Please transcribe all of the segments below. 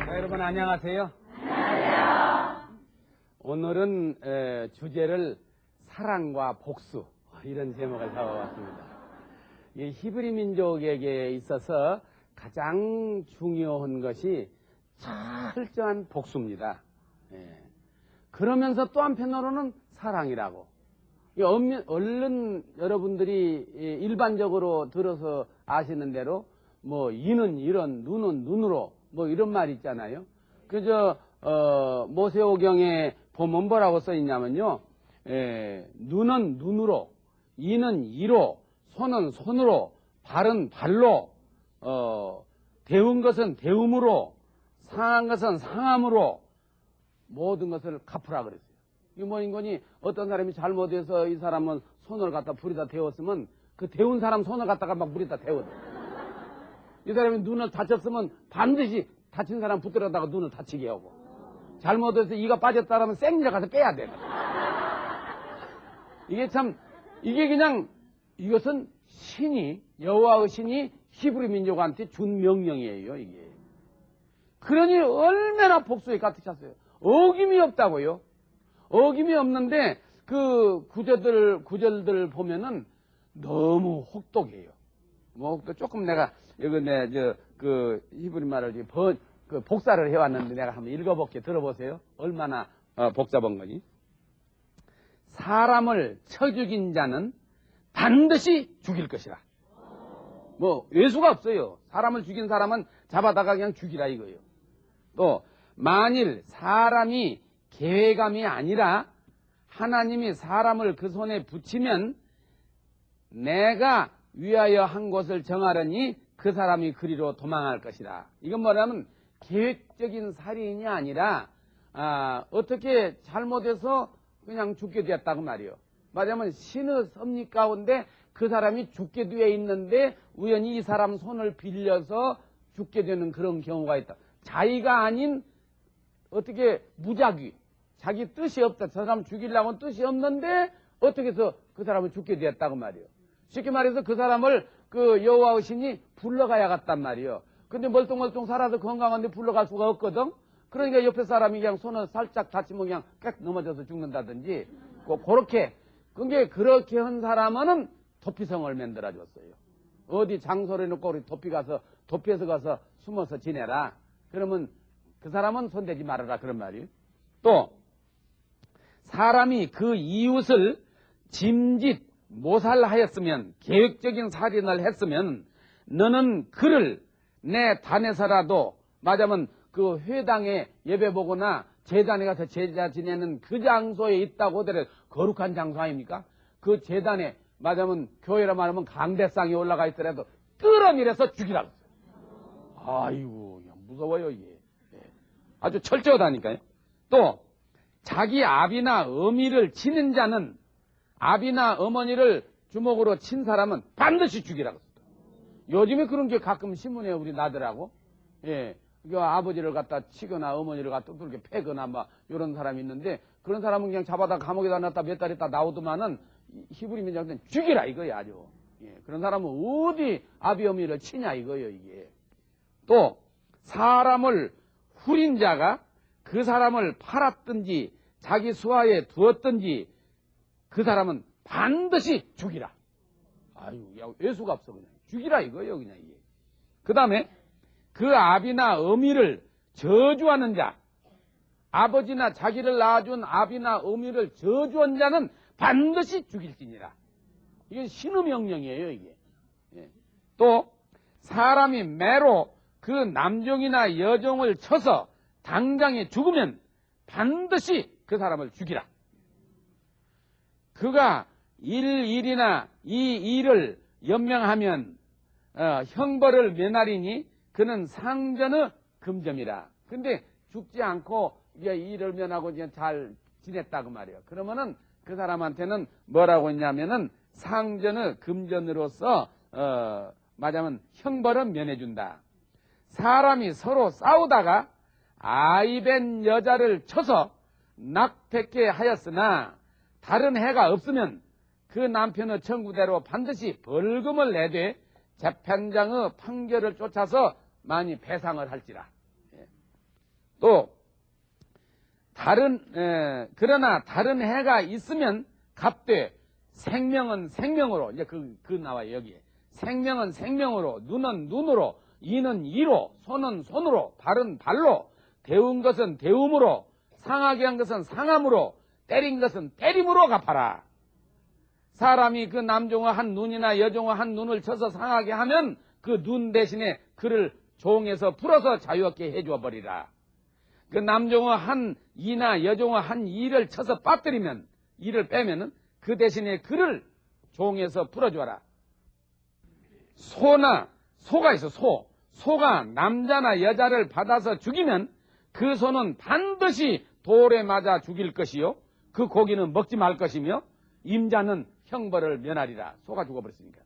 여러분 안녕하세요. 안녕하세요. 오늘은 주제를 사랑과 복수 이런 제목을 잡아봤습니다. 이 히브리 민족에게 있어서 가장 중요한 것이 철저한 복수입니다. 그러면서 또 한편으로는 사랑이라고. 얼른 여러분들이 일반적으로 들어서 아시는 대로 뭐 이는 이런 눈은 눈으로 뭐 이런 말 있잖아요. 그저 모세오경에 보면 뭐라고 써 있냐면요. 눈은 눈으로, 이는 이로, 손은 손으로, 발은 발로, 대운 것은 대움으로, 상한 것은 상함으로 모든 것을 갚으라 그랬어요. 이게 뭐인 거니? 어떤 사람이 잘못해서 이 사람은 손을 갖다 불에다 데웠으면 그 데운 사람 손을 갖다가 막 물에다 데워둬. 이 사람이 눈을 다쳤으면 반드시 다친 사람 붙들어다가 눈을 다치게 하고, 잘못해서 이가 빠졌다라면 생리를 가서 빼야 돼. 이게 참, 이게 그냥, 이것은 신이, 여호와의 신이 히브리 민족한테 준 명령이에요, 이게. 그러니 얼마나 복수에 가득 찼어요. 어김이 없다고요. 어김이 없는데 그 구절들 보면은 너무 혹독해요. 뭐 조금 내가 이거 그 히브리 말을 복사를 해왔는데 내가 한번 읽어볼게. 들어보세요. 얼마나 복잡한 거니. 사람을 쳐 죽인 자는 반드시 죽일 것이라. 뭐 외수가 없어요. 사람을 죽인 사람은 잡아다가 그냥 죽이라 이거예요. 또 만일 사람이 계획함이 아니라 하나님이 사람을 그 손에 붙이면 내가 위하여 한 곳을 정하려니 그 사람이 그리로 도망할 것이라. 이건 뭐냐면 계획적인 살인이 아니라 어떻게 잘못해서 그냥 죽게 되었다고 말이요. 말하자면 신의 섭리 가운데 그 사람이 죽게 되어 있는데 우연히 이 사람 손을 빌려서 죽게 되는 그런 경우가 있다. 자의가 아닌 어떻게 무작위, 자기 뜻이 없다. 저 사람 죽이려고는 뜻이 없는데 어떻게 해서 그 사람을 죽게 되었다고 말이요. 쉽게 말해서 그 사람을 그 여호와의 신이 불러가야 갔단 말이요. 근데 멀뚱멀뚱 살아서 건강한데 불러갈 수가 없거든. 그러니까 옆에 사람이 그냥 손을 살짝 다치면 그냥 깍 넘어져서 죽는다든지 그렇게. 그게 그렇게 한 사람은 도피성을 만들어줬어요. 어디 장소를 놓고 우리 도피해서 가서 숨어서 지내라. 그러면 그 사람은 손대지 말아라 그런 말이에요. 또 사람이 그 이웃을 짐짓 모살하였으면, 계획적인 살인을 했으면 너는 그를 내 단에서라도, 말하자면 그 회당에 예배 보거나 제단에 가서 제자 지내는 그 장소에 있다고 하더라도 거룩한 장소 아닙니까? 그 제단에, 말하자면 교회라 말하면 강대상에 올라가 있더라도 끌어내려서 죽이라고 했어요. 아이고 무서워요 이게. 아주 철저하다니까요. 또 자기 아비나 어미를 치는 자는, 아비나 어머니를 주먹으로 친 사람은 반드시 죽이라고 했어요. 요즘에 그런 게 가끔 신문에 우리 나더라고. 그 아버지를 갖다 치거나 어머니를 갖다 그렇게 패거나 막 이런 사람이 있는데, 그런 사람은 그냥 잡아다 감옥에다 놨다 몇 달 있다 나오더만은 히브리 민족한테는 죽이라 이거야 아주. 그런 사람은 어디 아비 어머니를 치냐 이거예요 이게. 또 사람을 후린 자가 그 사람을 팔았든지 자기 수하에 두었든지 그 사람은 반드시 죽이라. 아유, 야, 외수가 없어 그냥 죽이라 이거예요 그냥 이게. 그 다음에 그 아비나 어미를 저주하는 자, 아버지나 자기를 낳아준 아비나 어미를 저주한 자는 반드시 죽일지니라. 이게 신의 명령이에요 이게. 또 사람이 매로 그 남종이나 여종을 쳐서 당장에 죽으면 반드시 그 사람을 죽이라. 그가 일이나 이 일을 연명하면 형벌을 면하리니 그는 상전의 금점이라. 근데 죽지 않고 이게 일을 면하고 이제 잘 지냈다고 말이에요. 그러면은 그 사람한테는 뭐라고 했냐면은 상전의 금전으로서 말하자면 형벌은 면해준다. 사람이 서로 싸우다가 아이 된 여자를 쳐서 낙태케 하였으나 다른 해가 없으면 그 남편의 청구대로 반드시 벌금을 내되 재판장의 판결을 쫓아서 많이 배상을 할지라. 또 그러나 다른 해가 있으면 값되 생명은 생명으로, 이제 그 나와요 여기에. 생명은 생명으로, 눈은 눈으로, 이는 이로, 손은 손으로, 발은 발로, 데운 것은 데움으로, 상하게 한 것은 상함으로, 때린 것은 때림으로 갚아라. 사람이 그 남종의 한 눈이나 여종의 한 눈을 쳐서 상하게 하면 그 눈 대신에 그를 종에서 풀어서 자유롭게 해줘 버리라. 그 남종의 한 이나 여종의 한 이를 쳐서 빠뜨리면, 이를 빼면은 그 대신에 그를 종에서 풀어줘라. 소가 있어, 소가 남자나 여자를 받아서 죽이면 그 소는 반드시 돌에 맞아 죽일 것이요, 그 고기는 먹지 말 것이며 임자는 형벌을 면하리라. 소가 죽어버렸으니까.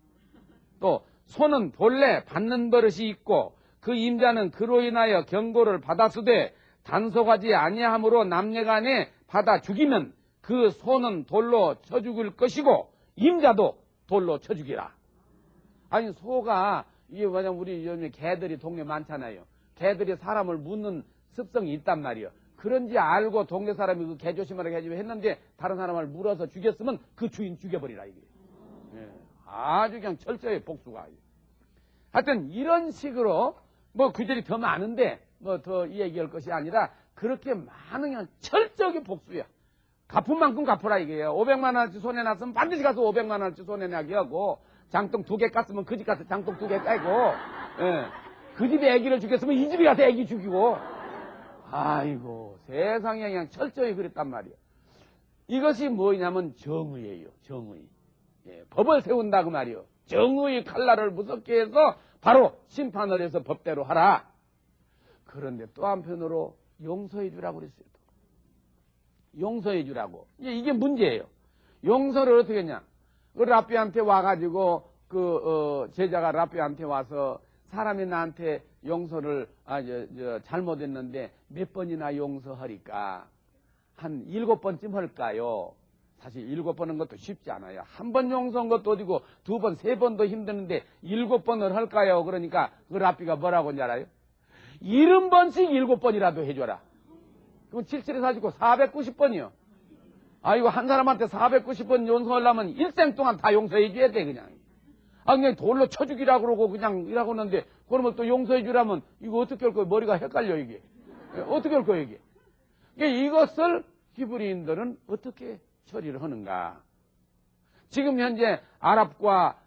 또 소는 본래 받는 버릇이 있고 그 임자는 그로 인하여 경고를 받았으되 단속하지 아니함으로 남녀간에 받아 죽이면 그 소는 돌로 쳐 죽일 것이고 임자도 돌로 쳐 죽이라. 아니 소가, 이게 뭐냐면 우리 요즘에 개들이 동네 많잖아요. 개들이 사람을 묻는 습성이 있단 말이에요. 그런지 알고 동네 사람이 그 개 조심하라고 해주고 했는데 다른 사람을 물어서 죽였으면 그 주인 죽여버리라 이게. 예. 아주 그냥 철저히 복수가. 하여튼 이런 식으로 뭐 그들이 더 많은데 뭐 더 얘기할 것이 아니라 그렇게 많은 그냥 철저하게 복수야. 갚은 만큼 갚으라 이게요. 500만 원어치 손해 났으면 반드시 가서 500만 원어치 손해 나게 하고, 장독 2개 깠으면 그 집 가서 장독 2개 까고, 예. 그 집에 애기를 죽였으면 이 집에 가서 애기 죽이고. 아이고 세상에 그냥 철저히 그랬단 말이에요. 이것이 뭐냐면 정의예요. 정의. 예, 법을 세운다 그 말이에요. 정의의 칼날을 무섭게 해서 바로 심판을 해서 법대로 하라. 그런데 또 한편으로 용서해 주라고 그랬어요. 용서해 주라고. 이게 문제예요. 용서를 어떻게 했냐. 그 랍비한테 와가지고 제자가 랍비한테 와서 사람이 나한테 용서를 잘못했는데 몇 번이나 용서하리까? 한 7번쯤 할까요? 사실 7번은 것도 쉽지 않아요. 한 번 용서한 것도 어디고 2번, 3번도 힘드는데 7번을 할까요? 그러니까 그 랍비가 뭐라고 하는지 알아요? 70번씩 7번이라도 해줘라. 그럼 77에 49, 490번이요. 아이고 한 사람한테 490번 용서하려면 일생 동안 다 용서해 줘야 돼 그냥. 그냥 돌로 쳐 죽이라고 그러고 그냥 이라고 하는데 그러면 또 용서해 주라면 이거 어떻게 할 거예요? 머리가 헷갈려 이게. 어떻게 할 거예요 이게? 이것을 히브리인들은 어떻게 처리를 하는가? 지금 현재 아랍과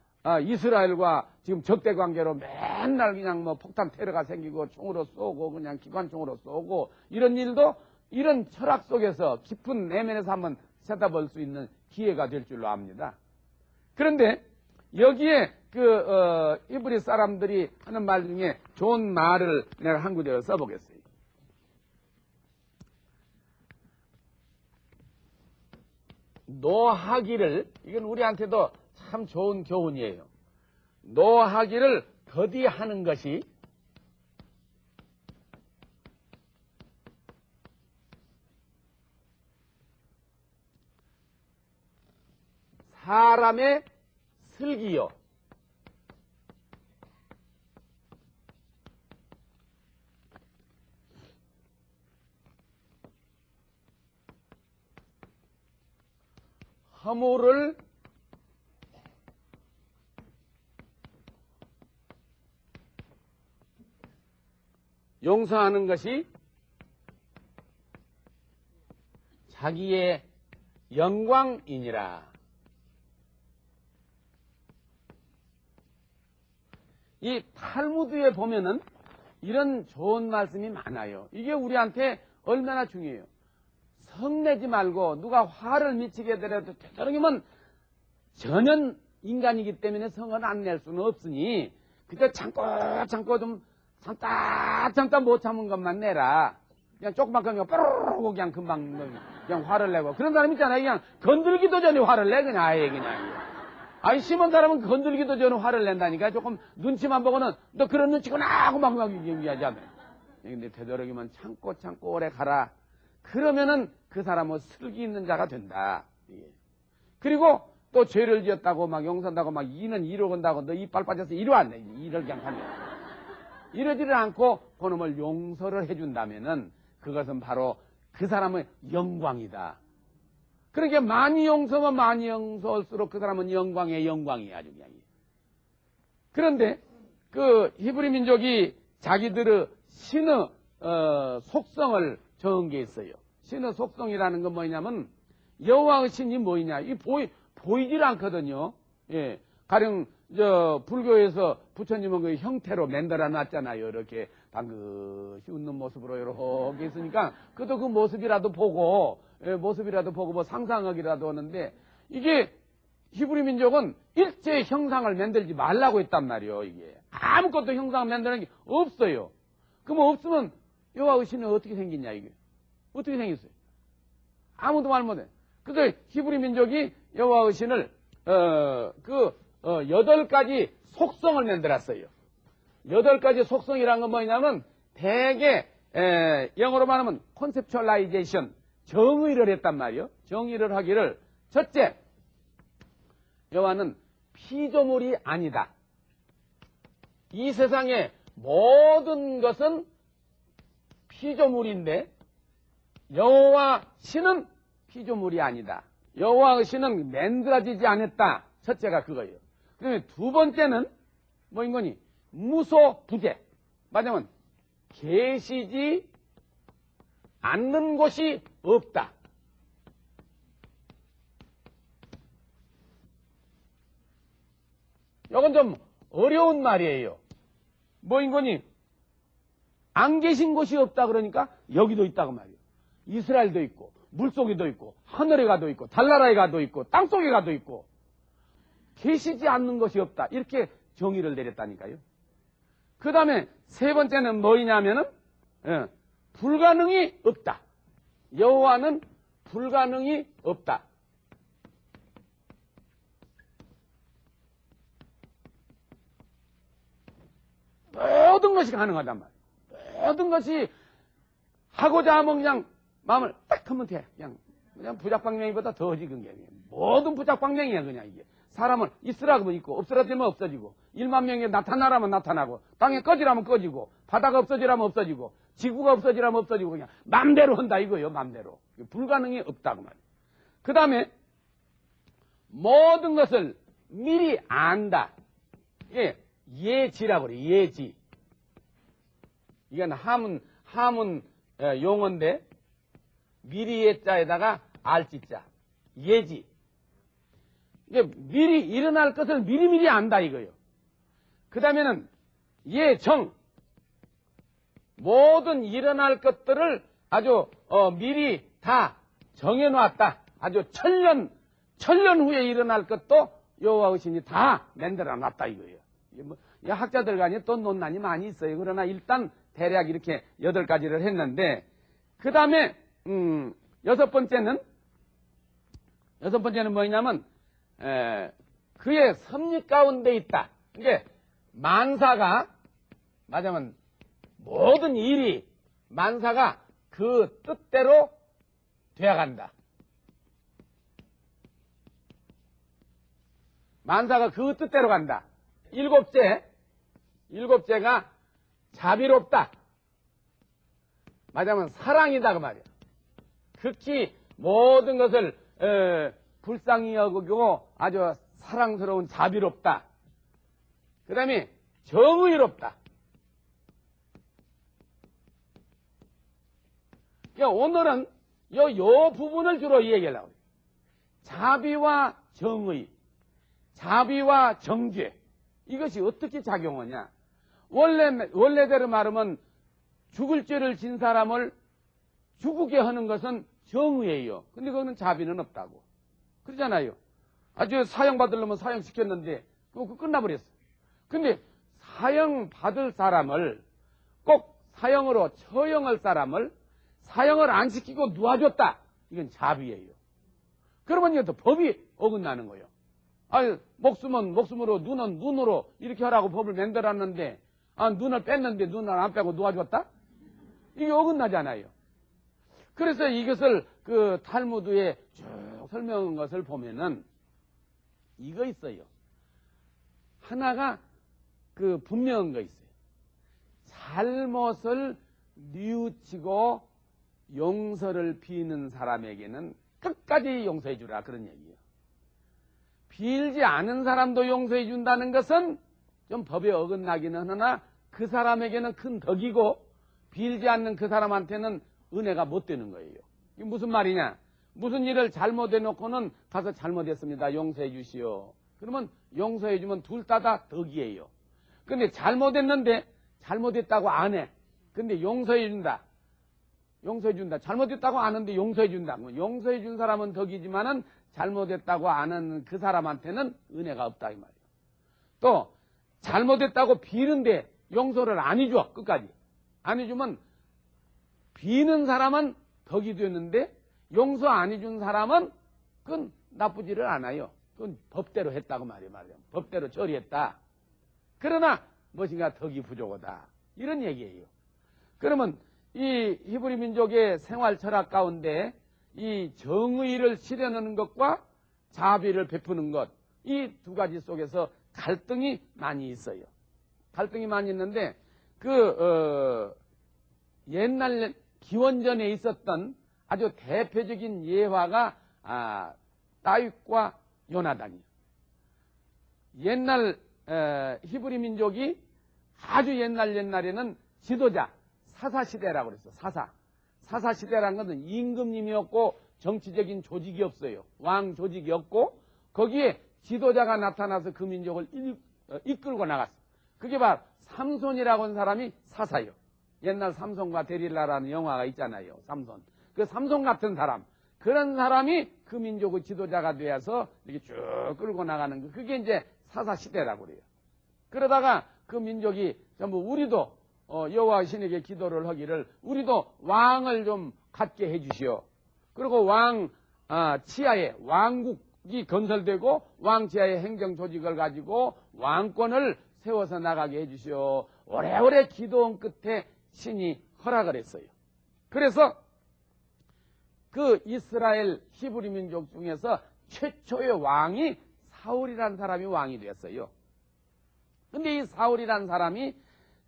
이스라엘과 지금 적대 관계로 맨날 그냥 뭐 폭탄 테러가 생기고 총으로 쏘고 그냥 기관총으로 쏘고 이런 일도 이런 철학 속에서 깊은 내면에서 한번 찾아볼 수 있는 기회가 될 줄로 압니다. 그런데 여기에 이브리 사람들이 하는 말 중에 좋은 말을 내가 한 구절을 써보겠어요. 노하기를, 이건 우리한테도 참 좋은 교훈이에요. 노하기를 더디하는 것이 사람의 슬기요. 허물을 용서하는 것이 자기의 영광이니라. 이 탈무드에 보면은 이런 좋은 말씀이 많아요. 이게 우리한테 얼마나 중요해요. 성내지 말고 누가 화를 미치게 되더라도 되도록이면 전혀 인간이기 때문에 성을 안 낼 수는 없으니 그저 참고 좀 참다 못 참은 것만 내라. 그냥 조금만 그냥 뾰로로고 그냥 금방 그냥 화를 내고 그런 사람 있잖아요. 그냥 건들기도 전에 화를 내 그냥 아예 그냥. 아니 심한 사람은 건들기도 전에 화를 낸다니까. 조금 눈치만 보고는 너 그런 눈치구나 하고 막 얘기하지 않아요. 근데 되도록이면 참고 오래 가라. 그러면은 그 사람은 슬기 있는 자가 된다. 예. 그리고 또 죄를 지었다고 막 용서한다고 막 이는 이러 건다고 너 이빨 빠져서 이러 안 돼. 이럴 그냥 하면. 이러지를 않고 그놈을 용서를 해준다면은 그것은 바로 그 사람의 영광이다. 그러니까 많이 용서면 많이 용서할수록 그 사람은 영광의 영광이야, 아주 그냥. 그런데 그 히브리 민족이 자기들의 신의 속성을 정한 게 있어요. 신의 속성이라는 건 뭐냐면 여호와의 신이 뭐냐? 이 보이질 않거든요. 예. 가령 불교에서 부처님은 그 형태로 만들어 놨잖아요. 이렇게 방긋이 웃는 모습으로 이렇게 있으니까 그도 그 모습이라도 보고 모습이라도 보고 뭐 상상하기라도 하는데 이게 히브리 민족은 일체 형상을 만들지 말라고 했단 말이에요. 이게 아무것도 형상을 만드는 게 없어요. 그럼 없으면 여호와의 신은 어떻게 생겼냐 이게 어떻게 생겼어요? 아무도 말 못해. 그래서 히브리 민족이 여호와의 신을 8가지 속성을 만들었어요. 8가지 속성이란 건 뭐냐면 대개 영어로 말하면 컨셉츄얼라이제이션 정의를 했단 말이에요. 정의를 하기를 첫째 여호와는 피조물이 아니다. 이 세상의 모든 것은 피조물인데 여호와 신은 피조물이 아니다. 여호와의 신은 만들어지지 않았다. 첫째가 그거예요. 그 다음에 두 번째는 뭐인 거니? 무소부재. 말하자면 계시지 않는 곳이 없다. 이건 좀 어려운 말이에요. 뭐인 거니? 안 계신 곳이 없다 그러니까 여기도 있다고 말이에요. 이스라엘도 있고 물속에도 있고 하늘에 가도 있고 달나라에 가도 있고 땅속에 가도 있고 계시지 않는 것이 없다. 이렇게 정의를 내렸다니까요. 그 다음에 세 번째는 뭐이냐면은 불가능이 없다. 여호와는 불가능이 없다. 모든 것이 가능하단 말이에요. 모든 것이 하고자 하면 그냥 마음을 딱 하면 돼. 그냥 부작방맹이보다 더 지금 게 모든 부작방맹이야 그냥 이게. 사람은 있으라면 있고 없으라면 없어지고 1만 명이 나타나라면 나타나고 땅에 꺼지라면 꺼지고 바다가 없어지라면 없어지고 지구가 없어지라면 없어지고 그냥 맘대로 한다 이거예요. 맘대로. 불가능이 없다고 말이에요. 그 다음에 모든 것을 미리 안다. 이게 예지라고 그래. 예지. 이건 하문 용어인데 미리 예자에다가 알지자. 예지. 이게 미리 일어날 것을 미리미리 안다 이거예요. 그 다음에는 예정. 모든 일어날 것들을 아주 미리 다 정해놨다. 아주 천년 후에 일어날 것도 여호와의 신이 다 만들어놨다 이거예요. 학자들 간에 또 논란이 많이 있어요. 그러나 일단 대략 이렇게 8가지를 했는데 그 다음에 여섯 번째는 뭐냐면 그의 섭리 가운데 있다. 이게 만사가 말하자면 모든 일이 만사가 그 뜻대로 되어간다. 만사가 그 뜻대로 간다. 일곱째가 자비롭다. 말하자면 사랑이다 그 말이야. 극히 모든 것을 불쌍히 여기고 아주 사랑스러운 자비롭다. 그 다음에 정의롭다. 오늘은 요 부분을 주로 얘기하려고 해요. 자비와 정의, 자비와 정죄. 이것이 어떻게 작용하냐. 원래대로 말하면 죽을 죄를 진 사람을 죽게 하는 것은 정의예요. 근데 그거는 자비는 없다고. 그러잖아요. 아주 사형받으려면 사형시켰는데 그거 끝나버렸어. 근데 사형받을 사람을 꼭 사형으로 처형할 사람을 사형을 안 시키고 놓아줬다. 이건 자비예요. 그러면 이것도 법이 어긋나는 거예요. 목숨은 목숨으로 눈은 눈으로 이렇게 하라고 법을 만들었는데 눈을 뺐는데 눈을 안 빼고 놓아줬다? 이게 어긋나잖아요. 그래서 이것을 그 탈무드에 쭉 설명한 것을 보면은 이거 있어요. 하나가 그 분명한 거 있어요. 잘못을 뉘우치고 용서를 비는 사람에게는 끝까지 용서해 주라, 그런 얘기예요. 빌지 않은 사람도 용서해 준다는 것은 좀 법에 어긋나기는 하나 그 사람에게는 큰 덕이고 빌지 않는 그 사람한테는 은혜가 못 되는 거예요. 이게 무슨 말이냐? 무슨 일을 잘못해 놓고는 가서 잘못했습니다, 용서해 주시오. 그러면 용서해 주면 둘 다 덕이에요. 근데 잘못했는데 잘못했다고 안 해. 근데 용서해 준다. 용서해 준다. 잘못했다고 아는데 용서해 준다. 용서해 준 사람은 덕이지만은 잘못했다고 아는 그 사람한테는 은혜가 없다, 이 말이에요. 또 잘못했다고 비는데 용서를 안 해줘, 끝까지 안 해주면 비는 사람은 덕이 되는데 용서 안 해준 사람은 그건 나쁘지를 않아요. 그건 법대로 했다고 말이에요. 법대로 처리했다. 그러나 무엇인가 덕이 부족하다, 이런 얘기예요. 그러면 이 히브리 민족의 생활 철학 가운데 이 정의를 실현하는 것과 자비를 베푸는 것, 이 두 가지 속에서 갈등이 많이 있어요. 갈등이 많이 있는데 옛날 기원전에 있었던 아주 대표적인 예화가 다윗과 요나단이에요. 옛날 히브리 민족이 아주 옛날에는 지도자 사사시대라고 그랬어. 사사시대라는 것은 임금님이었고 정치적인 조직이 없어요. 왕 조직이 없고 거기에 지도자가 나타나서 그 민족을 이끌고 나갔어. 그게 바로 삼손이라고 하는 사람이 사사요. 옛날 삼손과 데릴라라는 영화가 있잖아요. 삼손. 그 삼손 같은 사람, 그런 사람이 그 민족의 지도자가 되어서 이렇게 쭉 끌고 나가는 거, 그게 이제 사사시대라고 그래요. 그러다가 그 민족이 전부 우리도 여호와 신에게 기도를 하기를 우리도 왕을 좀 갖게 해주시오. 그리고 왕 치하에 왕국이 건설되고 왕 치하에 행정 조직을 가지고 왕권을 세워서 나가게 해주시오. 오래오래 기도한 끝에 신이 허락을 했어요. 그래서 그 이스라엘 히브리 민족 중에서 최초의 왕이 사울이라는 사람이 왕이 됐어요. 근데 이 사울이라는 사람이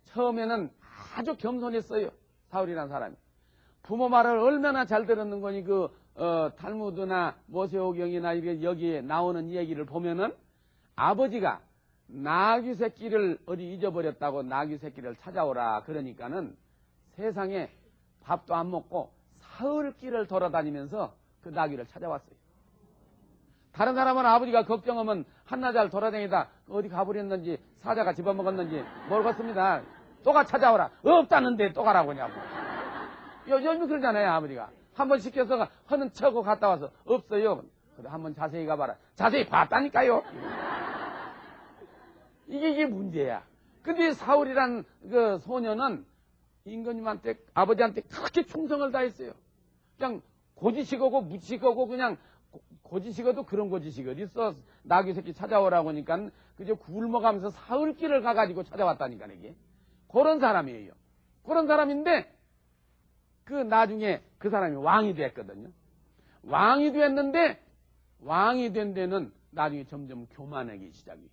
처음에는 아주 겸손했어요. 사울이라는 사람이. 부모 말을 얼마나 잘 들었는 거니 탈무드나 모세오경이나 여기에 나오는 얘기를 보면은 아버지가 나귀 새끼를 어디 잊어버렸다고 나귀 새끼를 찾아오라 그러니까는 세상에 밥도 안 먹고 사흘 길을 돌아다니면서 그 나귀를 찾아왔어요. 다른 사람은 아버지가 걱정하면 한나절 돌아다니다 어디 가버렸는지 사자가 집어먹었는지 모르겠습니다. 또가 찾아오라. 없다는데 또 가라고 하냐고. 요즘 그러잖아요. 아버지가 한번 시켜서 하는 척하고 갔다 와서 없어요. 그래 한번 자세히 가봐라. 자세히 봤다니까요. 이게 문제야. 근데 사울이란 그 소녀는 임금님한테 아버지한테 그렇게 충성을 다했어요. 그냥 고지식하고 무식하고 그냥 고지식어도 그런 고지식이 어디 있어. 나귀 새끼 찾아오라고 하니까 그저 굶어가면서 사흘길을 가가지고 찾아왔다니까 이게. 그런 사람이에요. 그런 사람인데 그 나중에 그 사람이 왕이 됐거든요. 왕이 됐는데 왕이 된 데는 나중에 점점 교만하기 시작이에요.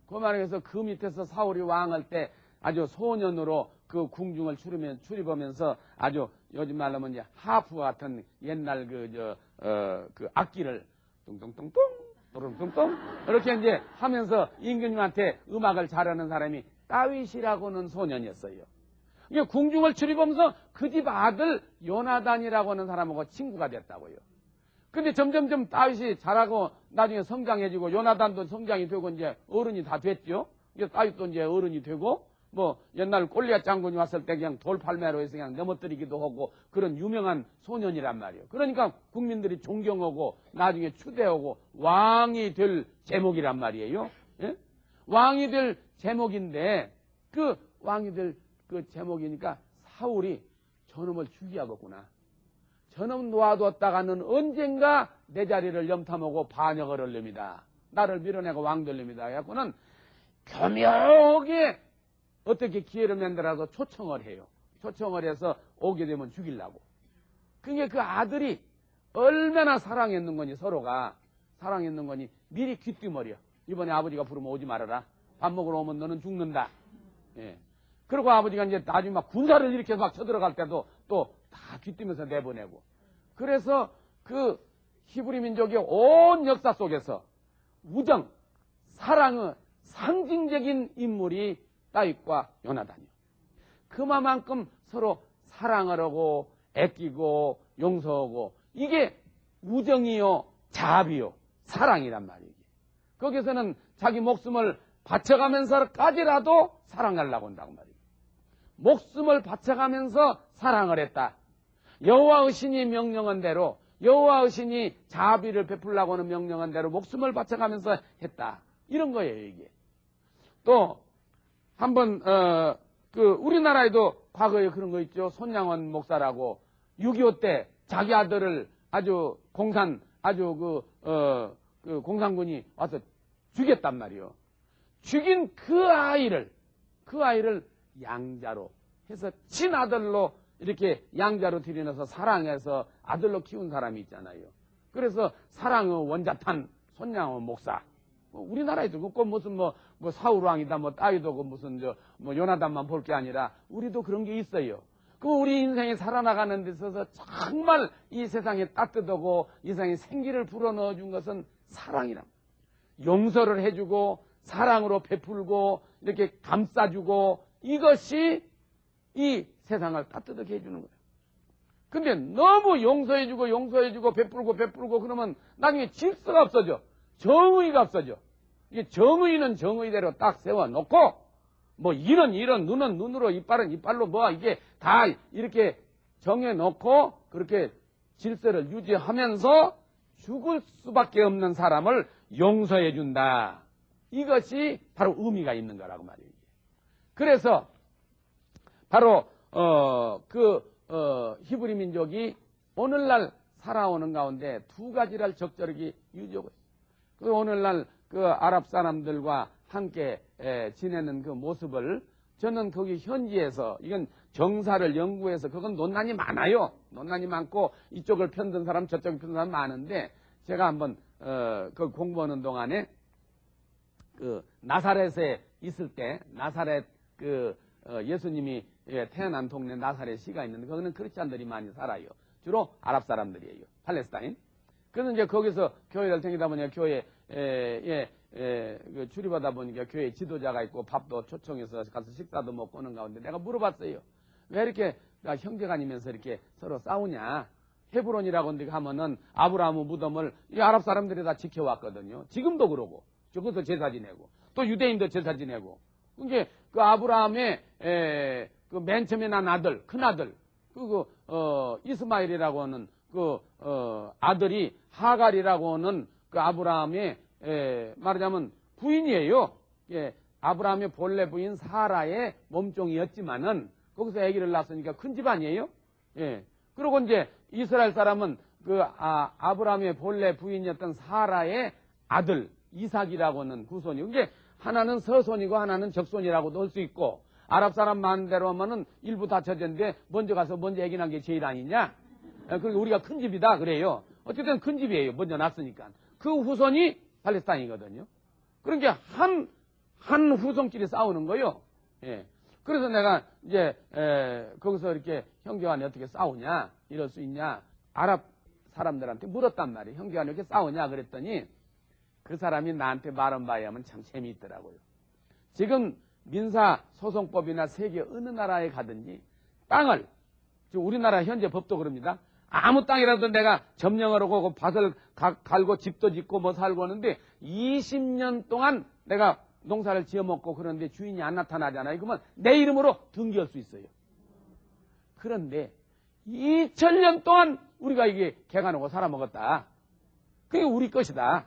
교만해서 그 밑에서 사울이 왕할 때 아주 소년으로 그 궁중을 출입하면서 아주 요즘 말로 하면 이제 하프 같은 옛날 그 악기를 뚱뚱뚱뚱 또름뚱뚱 이렇게 이제 하면서 임금님한테 음악을 잘하는 사람이 다윗이라고는 소년이었어요. 이게 궁중을 출입하면서 그 집 아들 요나단이라고 하는 사람하고 친구가 됐다고요. 근데 점점점 다윗이 잘하고 나중에 성장해지고 요나단도 성장이 되고 이제 어른이 다 됐죠. 이제 다윗도 이제 어른이 되고 뭐 옛날 골리앗 장군이 왔을 때 그냥 돌팔매로 해서 그냥 넘어뜨리기도 하고 그런 유명한 소년이란 말이에요. 그러니까 국민들이 존경하고 나중에 추대하고 왕이 될 제목이란 말이에요. 예? 왕이 될 제목인데 그 왕이 될 그 제목이니까 사울이 저놈을 죽여야겠구나. 저놈 놓아뒀다가는 언젠가 내 자리를 염탐하고 반역을 하렵니다. 나를 밀어내고 왕 되렵니다. 그래갖고는 교묘하게 어떻게 기회를 만들어서 초청을 해요. 초청을 해서 오게 되면 죽이려고. 그게 그 아들이 얼마나 사랑했는 거니, 서로가 사랑했는 거니 미리 귀띔머리야. 이번에 아버지가 부르면 오지 말아라. 밥 먹으러 오면 너는 죽는다. 예. 그리고 아버지가 이제 나중에 막 군사를 일으켜서 막 쳐들어갈 때도 또 다 귀띔면서 내보내고. 그래서 그 히브리 민족의 온 역사 속에서 우정, 사랑의 상징적인 인물이 다윗과 요나단이요. 그만큼 서로 사랑을 하고 애끼고 용서하고, 이게 우정이요, 자비요, 사랑이란 말이에요. 거기서는 자기 목숨을 바쳐가면서까지라도 사랑하려고 한다고 말이에요. 목숨을 바쳐가면서 사랑을 했다. 여호와의 신이 명령한 대로, 여호와의 신이 자비를 베풀라고 하는 명령한 대로 목숨을 바쳐가면서 했다. 이런 거예요, 이게. 또 한번 우리나라에도 과거에 그런 거 있죠. 손양원 목사라고 6.25 때 자기 아들을 아주 공산군이 와서 죽였단 말이요. 죽인 그 아이를 양자로 해서 친아들로 이렇게 양자로 들여넣어서 사랑해서 아들로 키운 사람이 있잖아요. 그래서 사랑의 원자탄 손양원 목사. 우리나라에도 꼭 무슨 사울왕이다, 따위도 무슨 요나단만 볼 게 아니라 우리도 그런 게 있어요. 그 우리 인생이 살아나가는 데 있어서 정말 이 세상에 따뜻하고 이 세상에 생기를 불어넣어 준 것은 사랑이랍니다. 용서를 해주고 사랑으로 베풀고 이렇게 감싸주고, 이것이 이 세상을 따뜻하게 해주는 거예요. 근데 너무 용서해주고 베풀고 그러면 나중에 질서가 없어져. 정의가 없어져. 이게 정의는 정의대로 딱 세워놓고, 이런 눈은 눈으로, 이빨은 이빨로, 이게 다 이렇게 정해놓고 그렇게 질서를 유지하면서 죽을 수밖에 없는 사람을 용서해준다. 이것이 바로 의미가 있는 거라고 말이에요. 그래서 바로 히브리 민족이 오늘날 살아오는 가운데 두 가지를 적절하게 유지하고 있어요. 그 오늘날 그 아랍 사람들과 함께 지내는 그 모습을 저는 거기 현지에서, 이건 정사를 연구해서, 그건 논란이 많아요. 논란이 많고 이쪽을 편든 사람 저쪽을 편든 사람 많은데, 제가 한번 그 공부하는 동안에 그 나사렛에 있을 때, 나사렛 예수님이 태어난 동네 나사렛시가 있는데 거기는 크리스찬들이 많이 살아요. 주로 아랍 사람들이에요. 팔레스타인. 그래서 이제 거기서 교회를 다니다 보니까 교회에 출입하다 보니까 교회 지도자가 있고 밥도 초청해서 가서 식사도 먹고 오는 가운데 내가 물어봤어요. 왜 이렇게 형제간이면서 이렇게 서로 싸우냐? 헤브론이라고 하면은 아브라함의 무덤을 이 아랍 사람들이 다 지켜왔거든요. 지금도 그러고, 저것도 제사 지내고, 또 유대인도 제사 지내고. 그게 그 아브라함의 그 맨 처음에 난 아들, 큰 아들, 이스마일이라고 하는 아들이 하갈이라고 하는 그 아브라함의 말하자면 부인이에요. 아브라함의 본래 부인 사라의 몸종이었지만은 거기서 아기를 낳았으니까 큰 집안이에요. 그리고 이제 이스라엘 사람은 아브라함의 본래 부인이었던 사라의 아들 이삭이라고 하는 후손이, 이게 하나는 서손이고 하나는 적손이라고도 할 수 있고, 아랍 사람 마음대로 하면은 일부 다쳐졌는데 먼저 가서 먼저 아기 낳은 게 제일 아니냐? 그리고 우리가 큰 집이다 그래요. 어쨌든 큰 집이에요. 먼저 낳았으니까. 그 후손이 팔레스타인이거든요. 그러니까 한 후손끼리 싸우는 거요. 그래서 내가 이제 거기서 이렇게 형제간에 어떻게 싸우냐, 이럴 수 있냐, 아랍 사람들한테 물었단 말이에요. 형제간에 이렇게 싸우냐 그랬더니 그 사람이 나한테 말한 바에 하면 참 재미있더라고요. 지금 민사소송법이나 세계 어느 나라에 가든지 땅을, 우리나라 현재 법도 그럽니다. 아무 땅이라도 내가 점령을 하고 밭을 갈고 집도 짓고 살고 하는데 20년 동안 내가 농사를 지어먹고 그런데 주인이 안 나타나잖아요. 그러면 내 이름으로 등기할 수 있어요. 그런데 2000년 동안 우리가 이게 개간하고 살아먹었다. 그게 우리 것이다.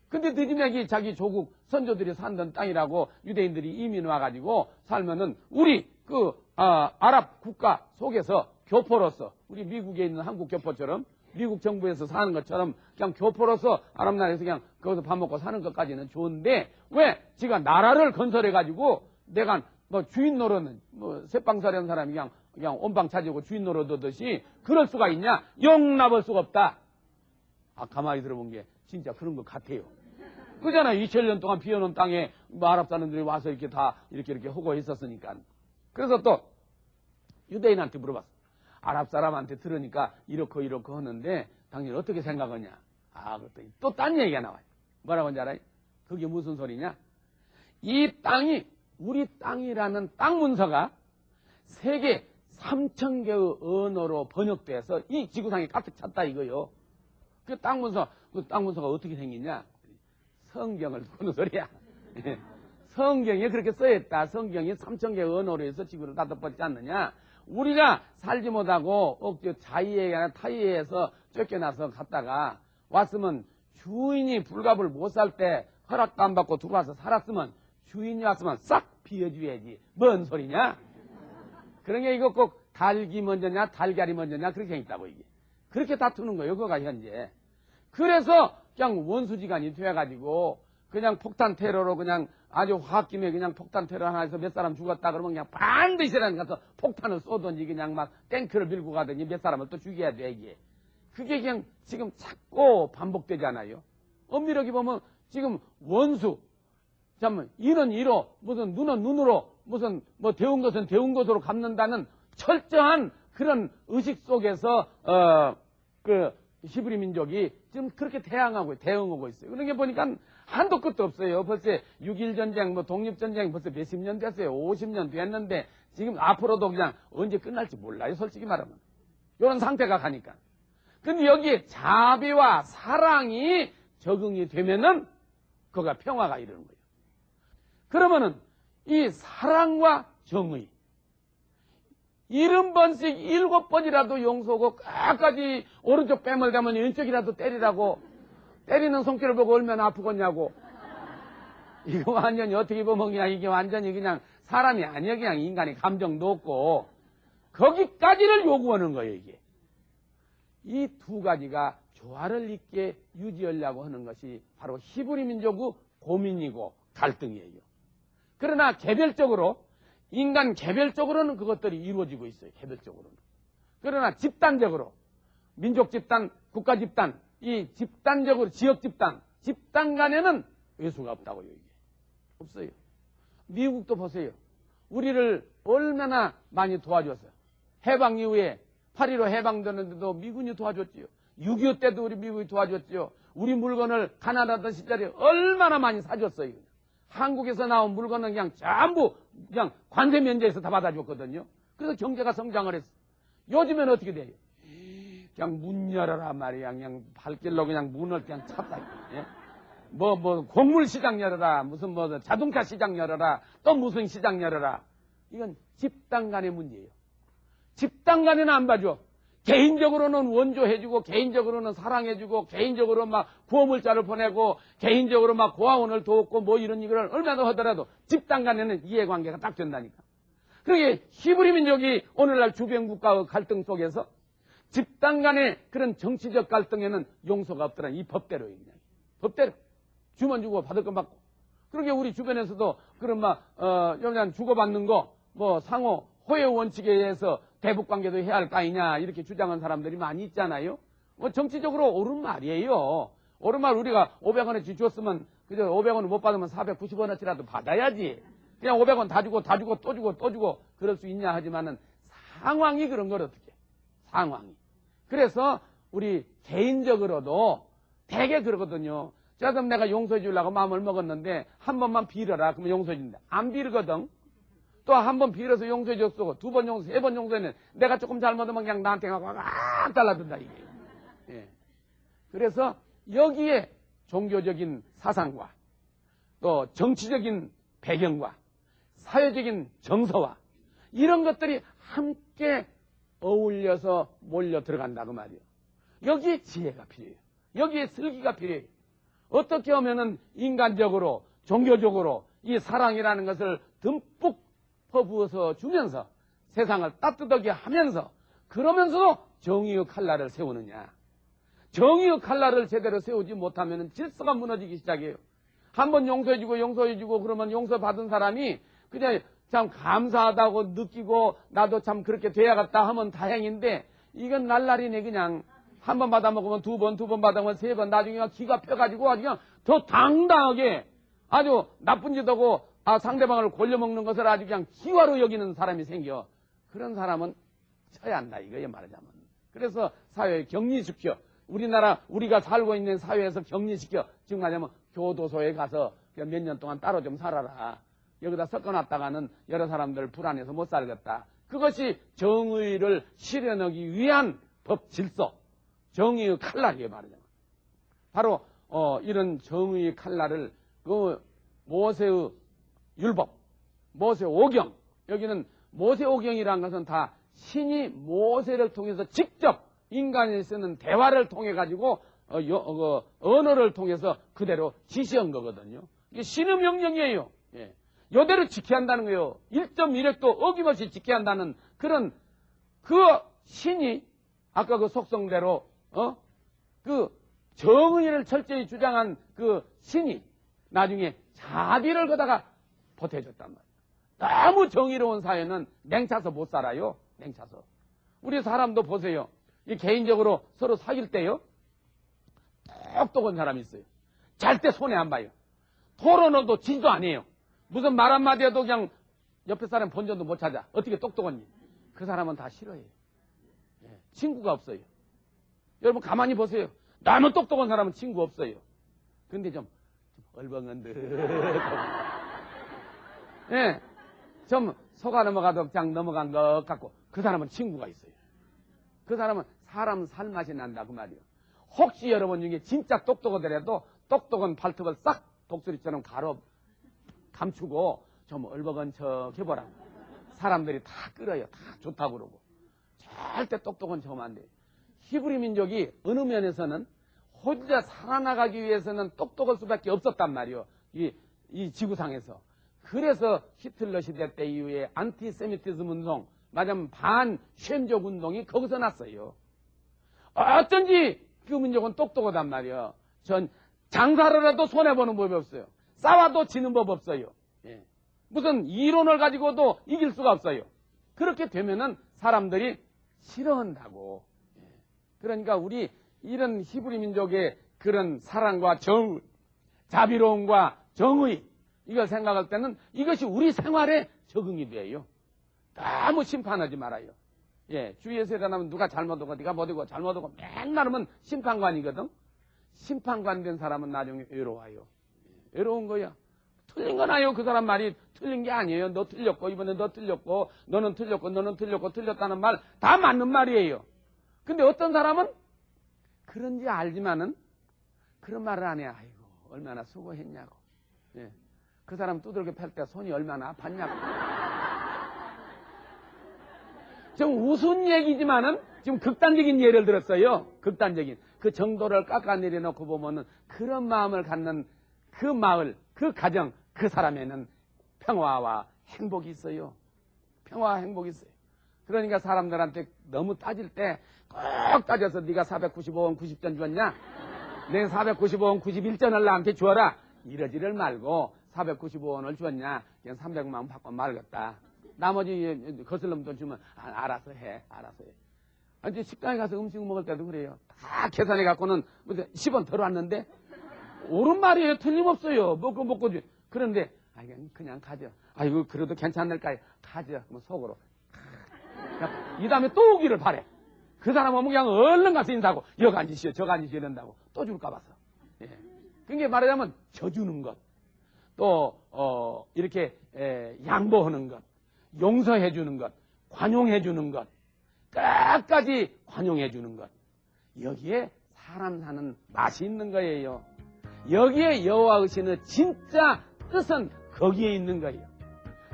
근데 늦으면 자기 조국 선조들이 살던 땅이라고 유대인들이 이민 와가지고 살면은 우리 아랍 국가 속에서 교포로서, 우리 미국에 있는 한국 교포처럼 미국 정부에서 사는 것처럼 그냥 교포로서 아랍 나라에서 그냥 거기서 밥 먹고 사는 것까지는 좋은데, 왜 지가 나라를 건설해가지고 내가 주인 노릇은 새빵살이라는 사람이 그냥 그냥 온방 차지고 주인 노릇하듯이 그럴 수가 있냐? 용납할 수가 없다. 아, 가만히 들어본 게 진짜 그런 것 같아요. 그잖아. 2000년 동안 비어놓은 땅에 뭐 아랍 사람들이 와서 이렇게 다 이렇게 하고 있었으니까. 그래서 또 유대인한테 물어봤어. 아랍 사람한테 들으니까 이렇게 하는데 당신 어떻게 생각하냐? 아, 그랬더니 또 딴 얘기가 나와요. 뭐라고 하는지 알아요? 그게 무슨 소리냐? 이 땅이 우리 땅이라는 땅 문서가 세계 3000개의 언어로 번역돼서 이 지구상에 가득 찼다 이거요. 그 땅 문서가 어떻게 생기냐? 성경을 보는 소리야. 성경에 그렇게 써있다. 성경이 3000개의 언어로 해서 지구를 다 덮었지 않느냐? 우리가 살지 못하고 자의에 아니라 타의에서 쫓겨나서 갔다가 왔으면 주인이 불갑을 못 살 때 허락도 안 받고 들어와서 살았으면 주인이 왔으면 싹 비워줘야지. 뭔 소리냐? 그러니까 이거 꼭 닭이 먼저냐 달걀이 먼저냐 그렇게 생겼다고 이게. 그렇게 다투는 거예요. 그거가 현재. 그래서 그냥 원수지간이 돼가지고 그냥 폭탄 테러로 그냥 아주 홧김에 그냥 폭탄 테러 하나 해서 몇 사람 죽었다 그러면 그냥 반드시라는 가서 폭탄을 쏘든지 그냥 막 탱크를 밀고 가든지 몇 사람을 또 죽여야 돼 이게. 그게 그냥 지금 자꾸 반복되잖아요. 엄밀하게 보면 지금 원수, 참 이는 이로 무슨 눈은 눈으로 무슨 뭐 데운 것은 데운 것으로 갚는다는 철저한 그런 의식 속에서 그 히브리 민족이 지금 그렇게 대응하고 있어요. 그런 게 보니까 한도 끝도 없어요. 벌써 6.1 전쟁, 뭐 독립전쟁 벌써 몇십 년 됐어요. 50년 됐는데 지금 앞으로도 그냥 언제 끝날지 몰라요. 솔직히 말하면. 이런 상태가 가니까. 근데 여기에 자비와 사랑이 적응이 되면은 그가 평화가 이르는 거예요. 그러면은 이 사랑과 정의 70번씩 7번이라도 용서하고 끝까지 오른쪽 뺨을 대면 왼쪽이라도 때리라고 때리는 손길을 보고 얼마나 아프겠냐고. 이거 완전히 어떻게 보면 그냥 이게 완전히 그냥 사람이 아니야. 그냥 인간의 감정도 없고 거기까지를 요구하는 거예요. 이게. 이 두 가지가 조화를 있게 유지하려고 하는 것이 바로 히브리 민족의 고민이고 갈등이에요. 그러나 개별적으로 인간 개별적으로는 그것들이 이루어지고 있어요. 개별적으로는. 그러나 집단적으로 민족 집단, 국가 집단, 이 집단적으로 지역 집단, 집단 간에는 외수가 없다고요. 이게. 없어요. 미국도 보세요. 우리를 얼마나 많이 도와줬어요. 해방 이후에 8.15 해방되는데도 미군이 도와줬지요. 6.25 때도 우리 미국이 도와줬지요. 우리 물건을 가난하던 시절에 얼마나 많이 사줬어요. 한국에서 나온 물건은 그냥 전부 그냥 관세 면제에서 다 받아줬거든요. 그래서 경제가 성장을 했어. 요즘엔 어떻게 돼요? 그냥 문 열어라 말이야. 그냥 발길로 그냥 문을 그냥 찼다. 예? 뭐 곡물 시장 열어라. 무슨 뭐 자동차 시장 열어라. 또 무슨 시장 열어라. 이건 집단 간의 문제예요. 집단 간에는 안 봐줘. 개인적으로는 원조해주고 개인적으로는 사랑해주고 개인적으로 막 구호물자를 보내고 개인적으로 막 고아원을 돕고 뭐 이런 일을 얼마나 하더라도 집단 간에는 이해관계가 딱 된다니까. 그러게 히브리 민족이 오늘날 주변 국가의 갈등 속에서 집단 간의 그런 정치적 갈등에는 용서가 없더라. 이 법대로예요. 그냥. 법대로. 주면 주고 받을 건 받고. 그러게 우리 주변에서도 그런 그냥 주고받는 거 뭐 상호 호혜 원칙에 의해서 대북관계도 해야 할 거 아니냐 이렇게 주장한 사람들이 많이 있잖아요. 뭐 정치적으로 옳은 말이에요. 옳은 말 우리가 500원어치 줬으면 그저 500원을 못 받으면 490원어치라도 받아야지. 그냥 500원 다 주고 또 주고 또 주고 그럴 수 있냐 하지만은 상황이 그런 걸 어떻게 상황이. 그래서 우리 개인적으로도 되게 그러거든요. 저도 내가 용서해 주려고 마음을 먹었는데 한 번만 빌어라 그러면 용서해 준다. 안 빌거든. 또 한 번 빌어서 용서해 줬고 2번 용서, 3번 용서는 내가 조금 잘못하면 그냥 나한테 가고 막 달라든다 이게. 예. 그래서 여기에 종교적인 사상과 또 정치적인 배경과 사회적인 정서와 이런 것들이 함께 어울려서 몰려 들어간다 그 말이에요. 여기에 지혜가 필요해요. 여기에 슬기가 필요해요. 어떻게 하면은 인간적으로 종교적으로 이 사랑이라는 것을 듬뿍 퍼부어서 주면서 세상을 따뜻하게 하면서 그러면서도 정의의 칼날을 세우느냐. 정의의 칼날을 제대로 세우지 못하면 질서가 무너지기 시작해요. 한번 용서해주고 그러면 용서받은 사람이 그냥 참 감사하다고 느끼고 나도 참 그렇게 돼야겠다 하면 다행인데 이건 날라리네. 그냥 한 번 받아먹으면 두 번 받아먹으면 세 번, 나중에 기가 펴가지고 아주 그냥 더 당당하게 아주 나쁜 짓 하고 상대방을 골려먹는 것을 아주 그냥 기화로 여기는 사람이 생겨. 그런 사람은 쳐야 한다 이거예요, 말하자면. 그래서 사회에 격리시켜. 우리가 살고 있는 사회에서 격리시켜. 지금 말하자면 교도소에 가서 몇 년 동안 따로 좀 살아라. 여기다 섞어놨다가는 여러 사람들 불안해서 못 살겠다. 그것이 정의를 실현하기 위한 법 질서, 정의의 칼날이에요, 말하자면. 바로 이런 정의의 칼날을 그 모세의 율법, 모세 오경, 여기는 모세 오경이라는 것은 다 신이 모세를 통해서 직접 인간이 쓰는 대화를 통해 가지고 언어를 통해서 그대로 지시한 거거든요. 이게 신의 명령이에요. 예. 이대로 지켜야 한다는 거예요. 1.1획도 어김없이 지켜야 한다는 그런 그 신이 아까 그 속성대로 그 정의를 철저히 주장한 그 신이 나중에 자비를 거다가 보태줬단 말이에요. 너무 정의로운 사회는 냉차서 못 살아요. 냉차서. 우리 사람도 보세요. 이 개인적으로 서로 사귈 때요. 똑똑한 사람이 있어요. 잘 때 손해 안 봐요. 토론어도 지도 안 해요. 무슨 말 한마디 해도 그냥 옆에 사람 본전도 못 찾아. 어떻게 똑똑하니? 그 사람은 다 싫어해요. 예, 친구가 없어요. 여러분 가만히 보세요. 너무 똑똑한 사람은 친구 없어요. 근데 좀 얼벙언듯 예, 좀 속아 넘어가도 그냥 넘어간 것 같고 그 사람은 친구가 있어요. 그 사람은 사람 살맛이 난다 그 말이에요. 혹시 여러분 중에 진짜 똑똑하더라도 똑똑한 발톱을 싹 독수리처럼 감추고 좀 얼버건 척 해보라고. 사람들이 다 끌어요. 다 좋다고 그러고. 절대 똑똑한 척 하면 안 돼요. 히브리 민족이 어느 면에서는 혼자 살아나가기 위해서는 똑똑할 수밖에 없었단 말이에요. 이 지구상에서. 그래서 히틀러 시대 때 이후에 안티세미티즘 운동, 말하자면 반쉔족 운동이 거기서 났어요. 어쩐지 그 민족은 똑똑하단 말이에요. 전 장사를 해도 손해보는 법이 없어요. 싸워도 지는 법 없어요. 예. 무슨 이론을 가지고도 이길 수가 없어요. 그렇게 되면은 사람들이 싫어한다고. 예. 그러니까 우리 이런 히브리 민족의 그런 사랑과 자비로움과 정의, 이걸 생각할 때는 이것이 우리 생활에 적응이 돼요. 너무 심판하지 말아요. 예, 주위에서 일어나면 누가 잘못하고 네가 못하고 잘못하고 맨날 하면 심판관이거든. 심판관 된 사람은 나중에 외로워요. 외로운 거야. 틀린 건 아니에요. 그 사람 말이 틀린 게 아니에요. 너 틀렸고 이번에 너 틀렸고 너는 틀렸고 너는 틀렸고 틀렸다는 말 다 맞는 말이에요. 근데 어떤 사람은 그런지 알지만은 그런 말을 안 해. 아이고 얼마나 수고했냐고. 예. 그 사람 두들겨 팰 때 손이 얼마나 아팠냐고. 좀 우스운 얘기지만은 지금 극단적인 예를 들었어요. 극단적인. 그 정도를 깎아내려놓고 보면은 그런 마음을 갖는 그 마을, 그 가정, 그 사람에는 평화와 행복이 있어요. 평화와 행복이 있어요. 그러니까 사람들한테 너무 따질 때 꼭 따져서 네가 495원 90전 줬냐? 내가 495원 91전을 나한테 주어라. 이러지를 말고 495원을 줬냐? 그냥 300만 원 받고 말겠다. 나머지 거슬럼 돈 주면 알아서 해. 알아서 해. 아니, 식당에 가서 음식 먹을 때도 그래요. 다 계산해 갖고는 10원 덜 왔는데 옳은 말이에요. 틀림없어요. 먹고 그런데 그냥 가져. 아이고 그래도 괜찮을까요? 가져. 뭐 속으로. 이 다음에 또 오기를 바래. 그 사람 오면 그냥 얼른 가서 인사하고 여기 앉으시오 저기 앉으시오 이런다고 또 줄까 봐서. 예. 그게 말하자면 져주는 것. 또 이렇게 양보하는 것. 용서해 주는 것. 관용해 주는 것. 끝까지 관용해 주는 것. 여기에 사람 사는 맛이 있는 거예요. 여기에 여호와의 신의 진짜 뜻은 거기에 있는 거예요.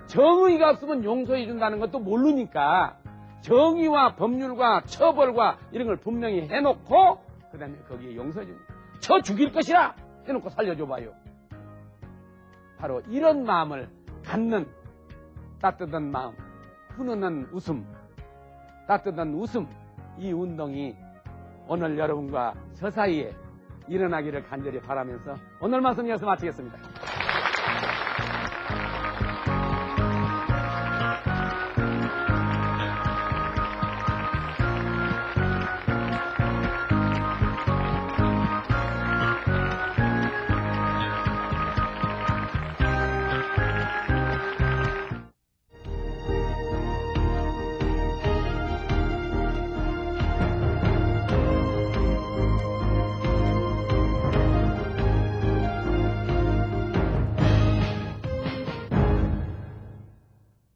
정의가 없으면 용서해 준다는 것도 모르니까 정의와 법률과 처벌과 이런 걸 분명히 해놓고 그 다음에 거기에 용서해 줍니다. 쳐 죽일 것이라 해놓고 살려줘 봐요. 바로 이런 마음을 갖는 따뜻한 마음, 훈훈한 웃음, 따뜻한 웃음, 이 운동이 오늘 여러분과 저 사이에 일어나기를 간절히 바라면서 오늘 말씀 여기서 마치겠습니다.